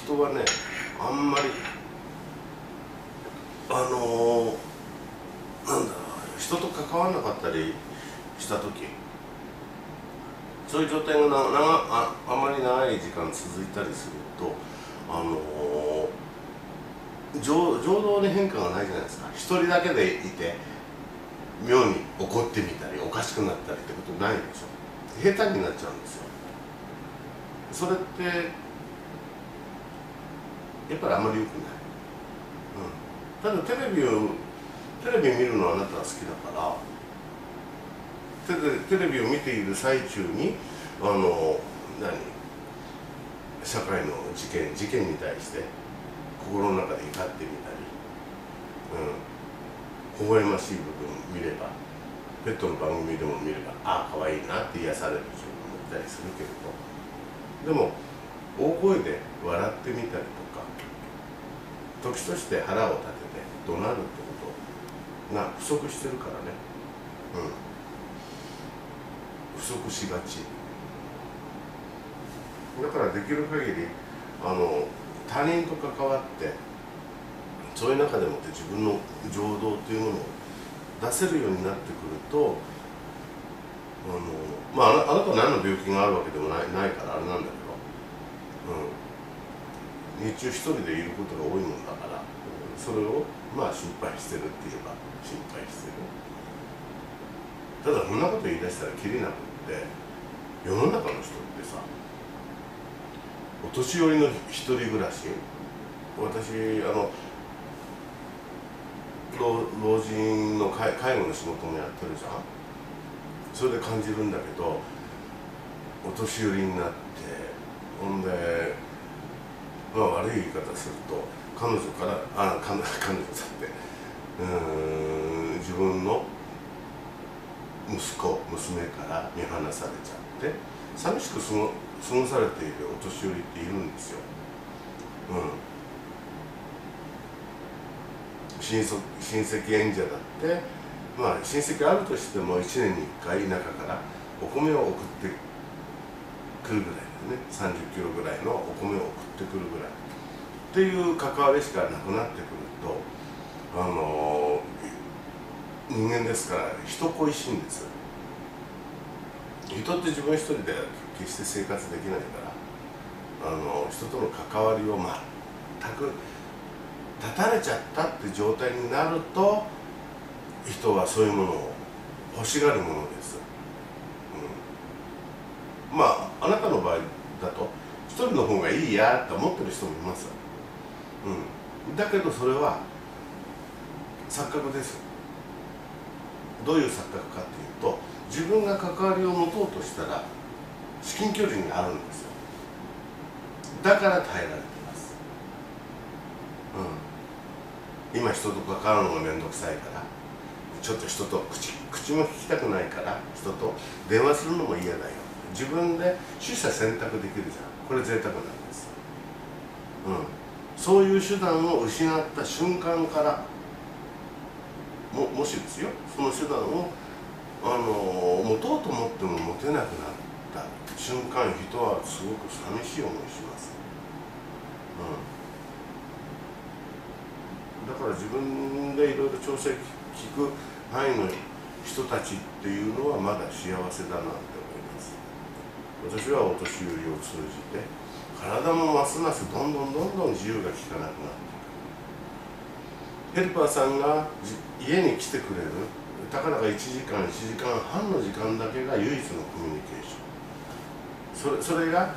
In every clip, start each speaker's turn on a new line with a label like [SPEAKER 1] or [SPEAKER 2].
[SPEAKER 1] 人はね、あんまりなんだろう、人と関わらなかったりした時、そういう状態があまり長い時間続いたりすると、情動に変化がないじゃないですか。一人だけでいて妙に怒ってみたりおかしくなったりってことないでしょ。下手になっちゃうんですよ。それってやっぱりあまり良くない。ただテレビ見るのはあなたは好きだから、テレビを見ている最中に社会の事件に対して心の中で怒ってみたり、微笑ましい部分を見れば、ペットの番組でも見れば、ああ可愛いなって癒される自分もいたりするけれど、でも大声で笑ってみたりとか、時として腹を立てて怒鳴るってことが不足してるからね。不足しがちだから、できる限り他人と関わって、そういう中でもって自分の情動というものを出せるようになってくると、あなたは何の病気があるわけでもないからあれなんだけど、日中一人でいることが多いもんだから、それを心配してるって言えば心配してる。ただそんなこと言い出したらきりなくって、世の中の人ってさ、お年寄りの一人暮らし、私老人の介護の仕事もやってるじゃん。それで感じるんだけど、お年寄りになって、ほんで悪い言い方すると、彼女だって自分の息子娘から見放されちゃって寂しく過ごされているお年寄りっているんですよ。親戚縁者だって、親戚あるとしても1年に1回田舎からお米を送ってくるぐらいでね、30キロぐらいのお米を送ってくるぐらいっていう関わりしかなくなってくると、人間ですから人恋しいんです。人って自分一人で決して生活できないから、人との関わりを全く断たれちゃったって状態になると、人はそういうものを欲しがるものです。あなたの場合だと一人の方がいいやって思ってる人もいます。だけどそれは錯覚です。どういう錯覚かっていうと、自分が関わりを持とうとしたら至近距離にあるんですよ。だから耐えられてます。今人と関わるのが面倒くさいから、ちょっと人と口も利きたくないから、人と電話するのも嫌だよ。自分で取捨選択できるじゃん。これ贅沢なんです。そういう手段を失った瞬間から、もしですよ、その手段を持とうと思っても持てなくなった瞬間、人はすごく寂しい思いします。だから自分でいろいろ調整聞く範囲の人たちっていうのはまだ幸せだなって思います。私はお年寄りを通じて体もますますどんどん自由が利かなくなっていく。ヘルパーさんが家に来てくれる、たかだか1時間半の時間だけが唯一のコミュニケーション。それが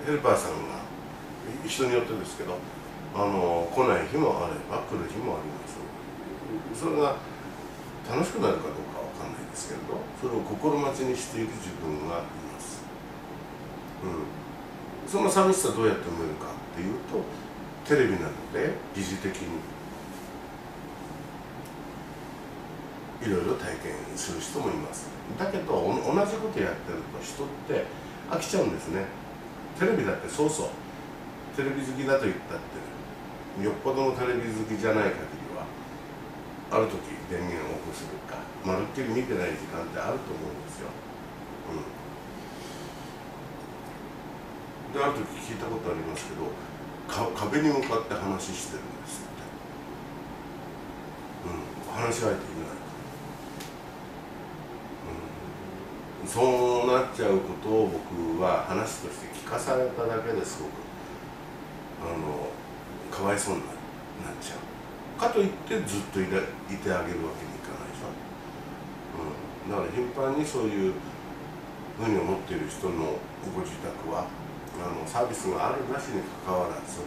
[SPEAKER 1] ヘルパーさんが人によってですけど、来ない日もあれば来る日もあります。それが楽しくなるかどうかわかんないですけれど、それを心待ちにしている自分がいます。その寂しさどうやって埋めるかっていうと、テレビなどで疑似的にいろいろ体験する人もいます。だけど同じことやってると人って飽きちゃうんですね。テレビだってそうそう、テレビ好きだと言ったってよっぽどのテレビ好きじゃない限りは、ある時電源をオフするか、まるっきり見てない時間ってあると思うんですよ。である時聞いたことありますけど、壁に向かって話してるんですって、話し相手いない、そうなっちゃうことを僕は話として聞かされただけですごくかわいそうになっちゃう。かといってずっといてあげるわけにいかないでしょ。だから頻繁にそういうふうに思っている人のご自宅はサービスがあるなしにかかわらず、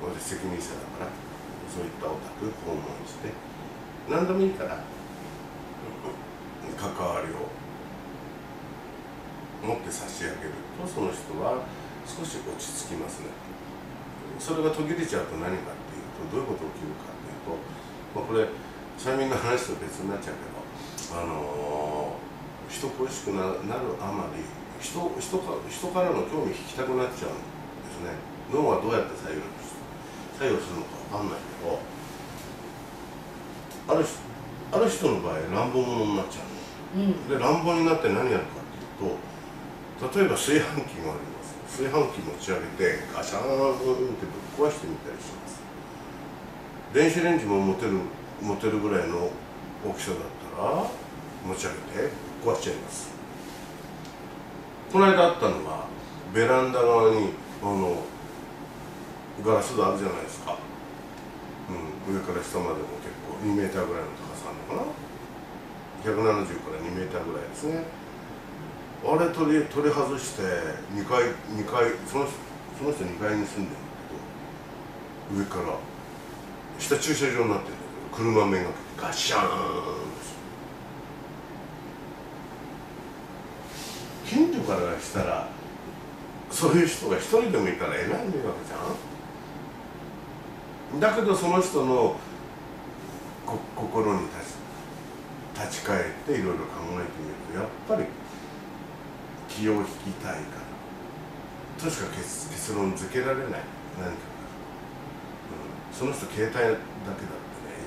[SPEAKER 1] 私責任者だからそういったお宅訪問して何でもいいから関わりを持って差し上げると、その人は少し落ち着きますね。それが途切れちゃうと何かっていうと、どういうことが起きるかっていうと、これ催眠の話と別になっちゃうけど、人恋しくなるあまり人からの興味引きたくなっちゃうんですね。脳はどうやって作用するのか分かんないけど、ある人の場合乱暴者になっちゃうの、で乱暴になって何やるかっていうと、例えば炊飯器があります。炊飯器持ち上げてガシャーンってぶっ壊してみたりします。電子レンジも持てるぐらいの大きさだったら持ち上げてぶっ壊しちゃいます。この間あったのはベランダ側にガラス戸あるじゃないですか、上から下までも結構2メーターぐらいの高さあるのかな、170から2メーターぐらいですね。あれ取り外して2階その人2階に住んでるんだけど、上から下駐車場になってるんだけど車めがけてガシャーンです。近所からしたらそういう人が一人でもいたらえらい迷惑じゃん。だけどその人の心に立ち返っていろいろ考えてみると、やっぱり気を引きたいからとしか結論付けられない。何か、その人携帯だけだってね、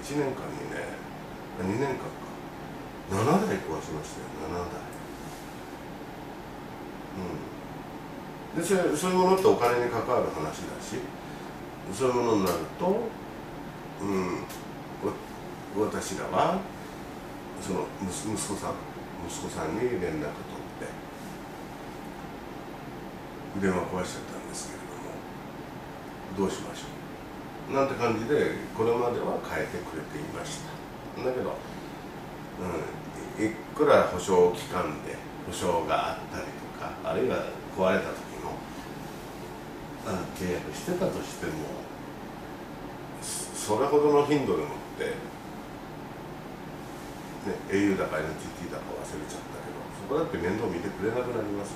[SPEAKER 1] 1年間にね2年間か7台壊しましたよ。7台。でそういうものってお金に関わる話だし、そういうものになると、私らはその息子さんに連絡取って電話壊しちゃったんですけれども、どうしましょうなんて感じでこれまでは変えてくれていました。だけど、いくら保証期間で保証があったりとか、あるいは壊れた時の契約してたとしても、それほどの頻度でもって、au だか NTT だか忘れちゃったけど、そこだって面倒見てくれなくなります。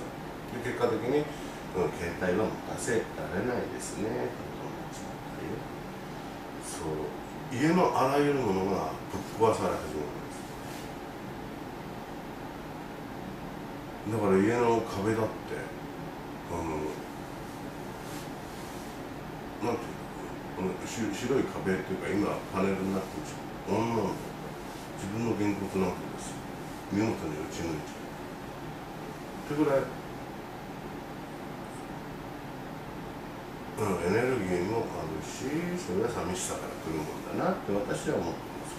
[SPEAKER 1] で結果的に、携帯は持たせられないですね。そう家のあらゆるものがぶっ壊され始めるんです。だから家の壁だってなんていうの、白い壁っていうか今パネルになってるでしょ。女の子自分の原骨なんてですよ、見事に打ち抜いてるってぐらい、エネルギーもあるし、それは寂しさから来るもんだなって私は思ってます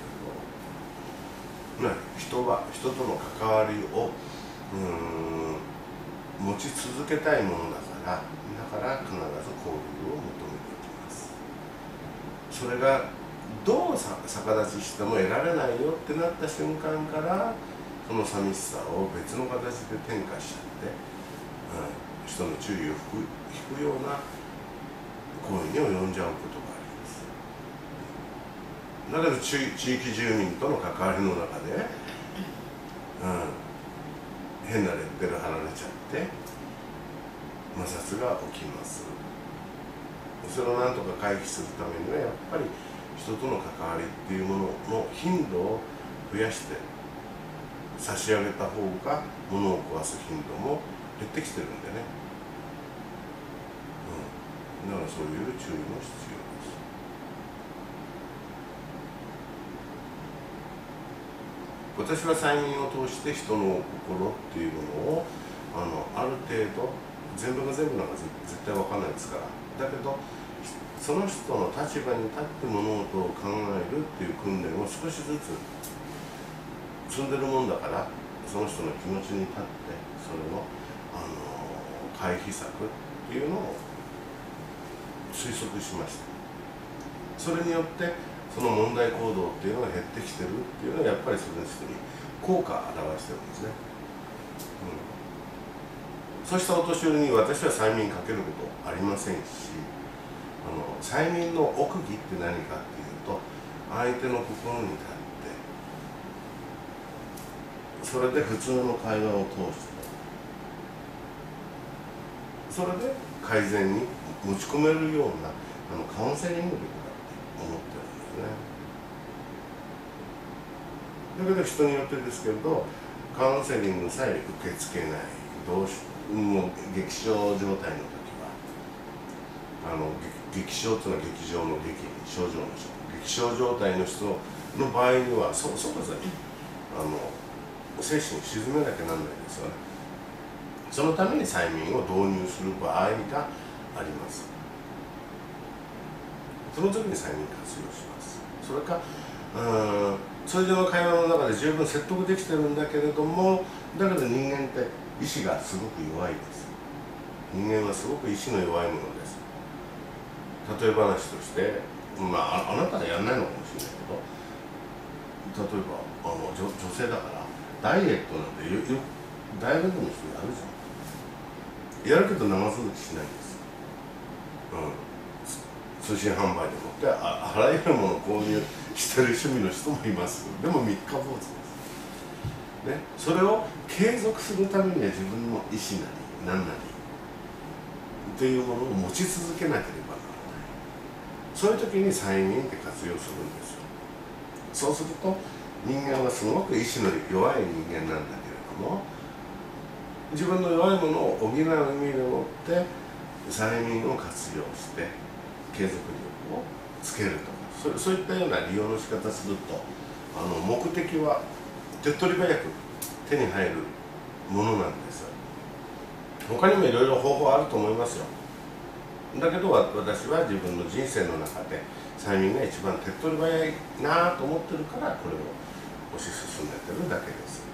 [SPEAKER 1] けど、人との関わりを持ち続けたいものだから必ず交流を求めていきます。それがどう逆立ちしても得られないよってなった瞬間から、その寂しさを別の形で転化しちゃって、人の注意を引くような行為に及んじゃうことがあります。だけど地域住民との関わりの中で、変なレッテル貼られちゃって摩擦が起きます。それをなんとか回避するためには、やっぱり人との関わりっていうものの頻度を増やして差し上げた方が物を壊す頻度も減ってきてるんでね、だからそういう注意も必要です。私は催眠を通して人の心っていうものをある程度全部が全部なんか絶対分かんないですから。だけどその人の立場に立って物事を考えるっていう訓練を少しずつ積んでるもんだから、その人の気持ちに立ってそれの、回避策っていうのを推測しました。それによってその問題行動っていうのが減ってきてるっていうのはやっぱりその人に効果を表してるんですね。そうしたお年寄りに私は催眠かけることありませんし、催眠の奥義って何かっていうと、相手の心に立ってそれで普通の会話を通してそれで改善に持ち込めるようなカウンセリング力だって思ってるんですね。だけど人によってですけれど、カウンセリングさえ受け付けない、もう激症状態の時は激症というのは劇場の劇に症状の激症状態の人の場合には即座に精神を鎮めなきゃなんないですよね。そのために催眠を導入する場合があります。その時に催眠活用します。それか通常の会話の中で十分説得できてるんだけれども、だけど人間って意志がすごく弱いです。人間はすごく意志の弱いものです。例え話として、あなたはやらないのかもしれないけど、例えば女性だからダイエットなんてダイエットの人やるじゃん。やるけど長続きしないんです。通信販売でもってあらゆるものを購入してる趣味の人もいます。でも三日坊主です、ね。それを継続するためには自分の意思なり何なりっていうものを持ち続けなければならない。そういう時に催眠って活用するんですよ。そうすると人間はすごく意志の弱い人間なんだけれども、自分の弱いものを補う意味でもって催眠を活用して継続力をつけるとか、そういったような利用の仕方すると目的は手っ取り早く手に入るものなんです。他にもいろいろ方法あると思いますよ。だけど私は自分の人生の中で催眠が一番手っ取り早いなと思ってるから、これを推し進めてるだけです。